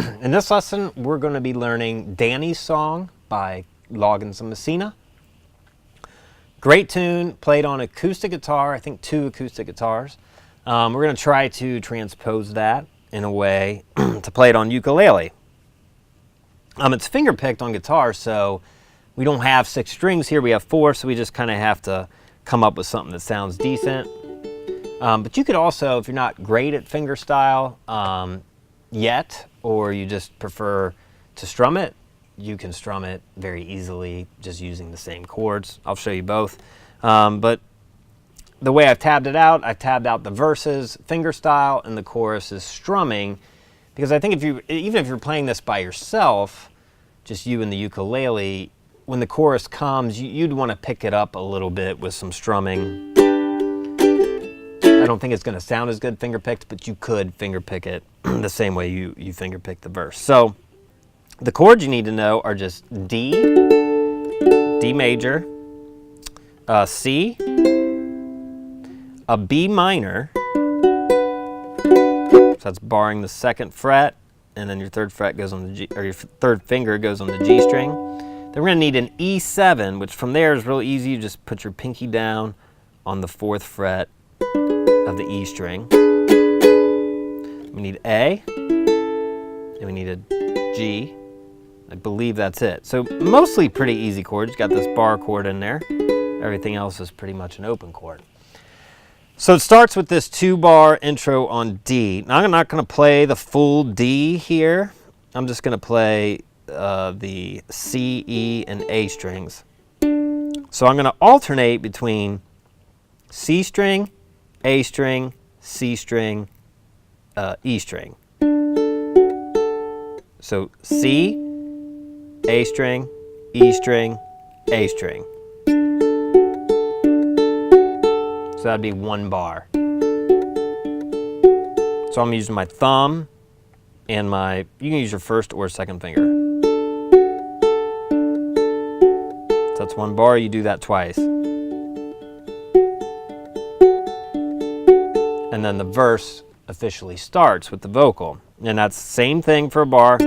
In this lesson, we're going to be learning Danny's Song by Loggins and Messina. Great tune, played on acoustic guitar, I think 2 acoustic guitars. We're going to try to transpose that in a way to play it on ukulele. It's finger picked on guitar, so we don't have 6 strings here, we have 4, so we just kind of have to come up with something that sounds decent. But you could also, if you're not great at fingerstyle yet, or you just prefer to strum it, you can strum it very easily just using the same chords. I'll show you both. But the way I've tabbed it out, I've tabbed out the verses, fingerstyle, and the chorus is strumming, because I think even if you're playing this by yourself, just you and the ukulele, when the chorus comes, you'd want to pick it up a little bit with some strumming. I don't think it's going to sound as good finger picked, but you could finger pick it the same way you finger pick the verse. So the chords you need to know are just D, D major, C, a B minor, so that's barring the 2nd fret, and then your 3rd fret goes on the G, or your 3rd finger goes on the G string. Then we're going to need an E7, which from there is real easy. You just put your pinky down on the 4th fret of the E string. We need A, and we need a G. I believe that's it. So mostly pretty easy chords. You got this bar chord in there. Everything else is pretty much an open chord. So it starts with this 2-bar intro on D. Now I'm not going to play the full D here. I'm just going to play the C, E, and A strings. So I'm going to alternate between C string, A string, C string, E string. So C, A string, E string, A string. So that'd be 1 bar. So I'm using my thumb and you can use your 1st or 2nd finger. So that's 1 bar, you do that twice. And then the verse officially starts with the vocal. And that's the same thing for a bar.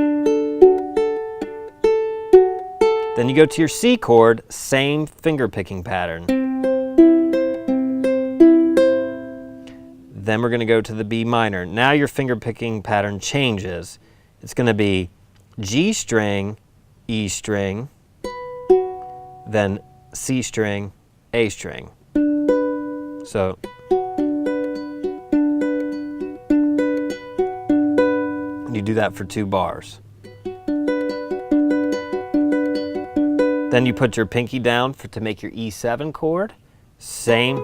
Then you go to your C chord, same finger picking pattern. Then we're going to go to the B minor. Now your finger picking pattern changes. It's going to be G string, E string, then C string, A string. So you do that for 2 bars. Then you put your pinky down to make your E7 chord. Same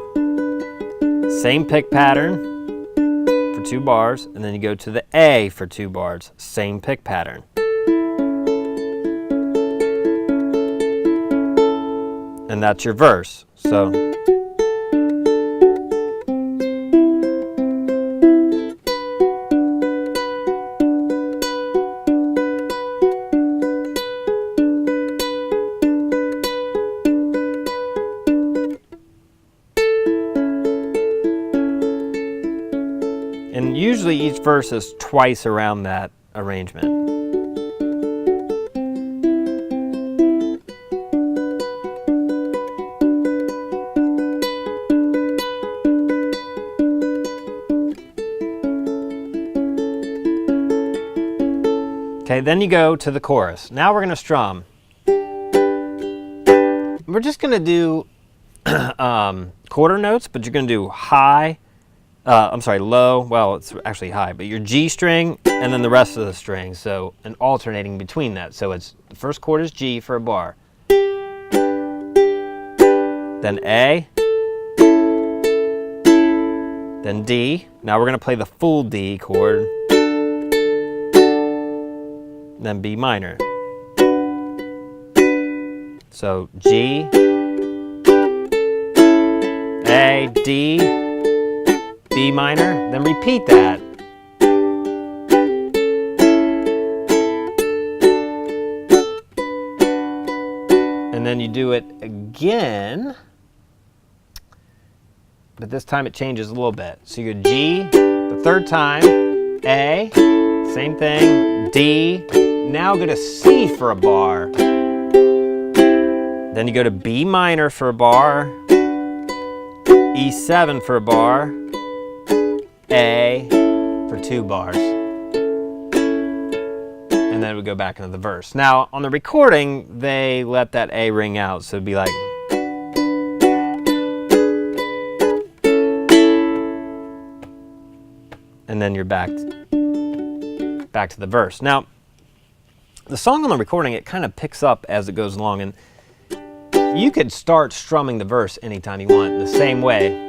pick pattern for 2 bars, and then you go to the A for 2 bars. Same pick pattern. And that's your verse. So and usually each verse is twice around that arrangement. Okay, then you go to the chorus. Now we're going to strum. We're just going to do quarter notes, but you're going to do high, low, well, it's actually high, but your G string and then the rest of the strings, so, and alternating between that. So it's, the 1st chord is G for a bar. Then A. Then D. Now we're going to play the full D chord. Then B minor. So G, A, D, B minor, then repeat that. And then you do it again, but this time it changes a little bit. So you go G the 3rd time, A, same thing, D, now go to C for a bar. Then you go to B minor for a bar, E7 for a bar, A for 2 bars. And then we go back into the verse. Now, on the recording, they let that A ring out, so it'd be like... And then you're back to the verse. Now, the song on the recording, it kind of picks up as it goes along, and you could start strumming the verse anytime you want, the same way.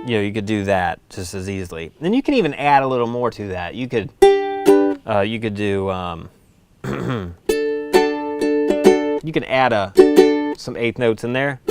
You know, you could do that just as easily. And you can even add a little more to that. You could do you can add some eighth notes in there.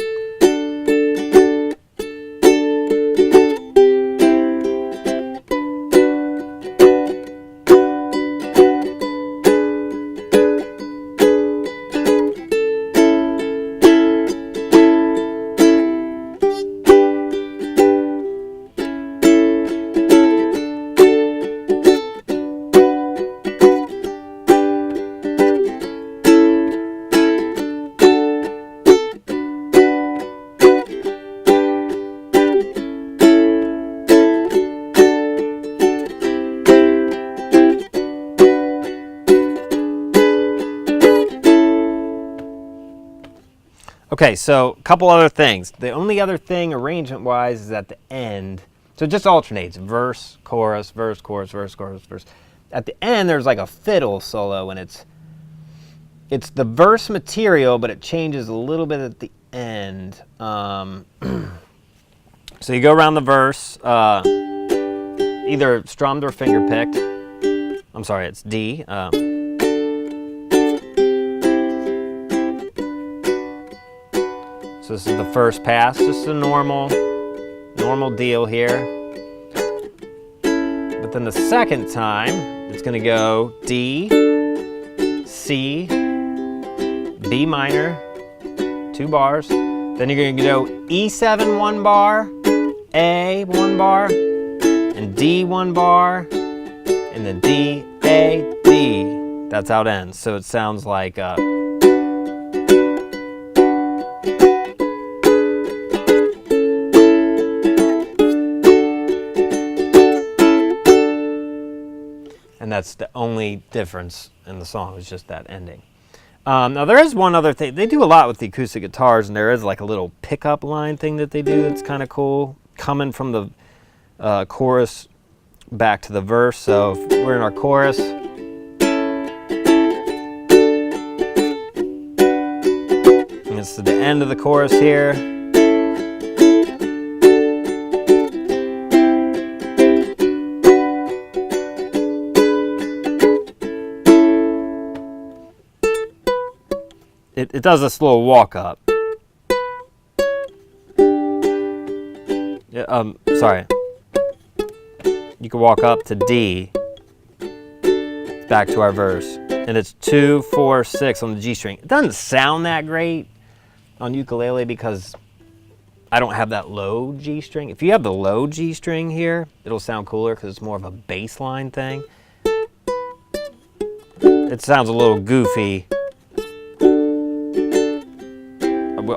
Okay, so a couple other things. The only other thing arrangement-wise is at the end. So it just alternates. Verse, chorus, verse, chorus, verse, chorus, verse. At the end, there's like a fiddle solo, and it's the verse material, but it changes a little bit at the end. So you go around the verse, either strummed or finger-picked. I'm sorry, it's D. So this is the first pass, just a normal deal here. But then the second time, it's going to go D, C, B minor, 2 bars. Then you're going to go E7 1 bar, A 1 bar, and D 1 bar, and then D, A, D. That's how it ends. So it sounds like and that's the only difference in the song, is just that ending. Now there is one other thing. They do a lot with the acoustic guitars, and there is like a little pickup line thing that they do that's kind of cool, coming from the chorus back to the verse. So if we're in our chorus, and it's the end of the chorus here. It does this little walk up. Yeah, sorry. You can walk up to D. Back to our verse. And it's 2, 4, 6 on the G string. It doesn't sound that great on ukulele because I don't have that low G string. If you have the low G string here, it'll sound cooler because it's more of a bass line thing. It sounds a little goofy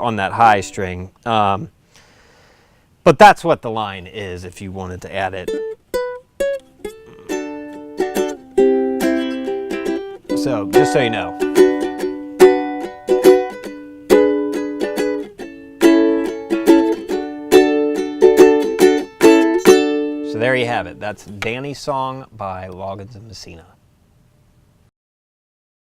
on that high string, but that's what the line is if you wanted to add it. So just so you know. So there you have it. That's Danny's Song by Loggins and Messina.